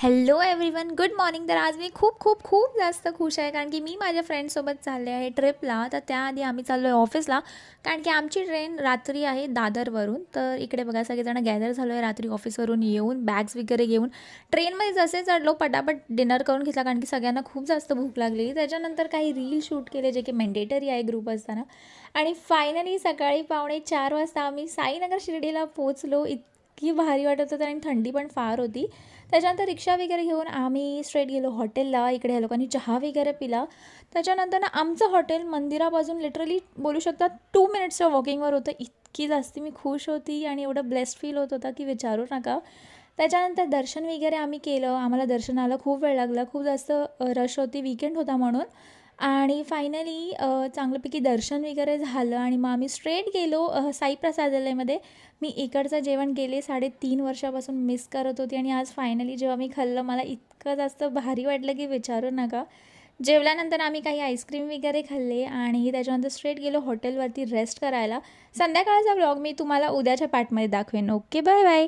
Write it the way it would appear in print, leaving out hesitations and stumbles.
Hello everyone, good morning. तर आज मी खूप खूप खूप जास्त खुश आहे, कारण की मी माझ्या फ्रेंड्ससोबत चालले आहे ट्रिपला. तर त्याआधी आम्ही चाललो आहे ऑफिसला, कारण की आमची ट्रेन रात्री आहे दादरवरून. तर इकडे बघा सगळेजण गॅदर झालो आहे रात्री ऑफिसवरून येऊन, बॅग्स वगैरे घेऊन. ट्रेनमध्ये जसे चढलो पटापट डिनर करून घेतला, कारण की सगळ्यांना खूप जास्त भूक लागली. त्याच्यानंतर काही रील शूट केले, जे की मॅन्डेटरी आहे ग्रुप असताना. आणि फायनली सकाळी 3:45 वाजता आम्ही साईनगर शिर्डीला पोहोचलो. इतकी भारी वाटत होतं आणि थंडी पण फार होती. त्याच्यानंतर रिक्षा वगैरे घेऊन आम्ही स्ट्रेट गेलो हॉटेलला. इकडे ह्या लोकांनी चहा वगैरे पिला. त्याच्यानंतर ना आमचं हॉटेल मंदिरापासून लिटरली बोलू शकता 2 मिनिट्सच्या वॉकिंगवर होतं. इतकी जास्त मी खुश होती आणि एवढं ब्लेस्ड फील होत होता की विचारू नका. त्याच्यानंतर दर्शन वगैरे आम्ही केलं. आम्हाला दर्शनाला खूप वेळ लागला. खूप जास्त रश होती, वीकेंड होता म्हणून. आणि फायनली चांगल्यापैकी दर्शन वगैरे झालं आणि मग आम्ही स्ट्रेट गेलो साई प्रसादालयमध्ये. मी इकडचं जेवण गेले 3.5 वर्षापासून मिस करत होती आणि आज फायनली जेव्हा मी खाल्लं मला इतकं जास्त भारी वाटलं की विचारू नका. जेवल्यानंतर आम्ही काही आईस्क्रीम वगैरे खाल्ले आणि त्याच्यानंतर स्ट्रेट गेलो हॉटेलवरती रेस्ट करायला. संध्याकाळचा व्लॉग मी तुम्हाला उद्याच्या पार्टमध्ये दाखवेन. Okay, bye bye.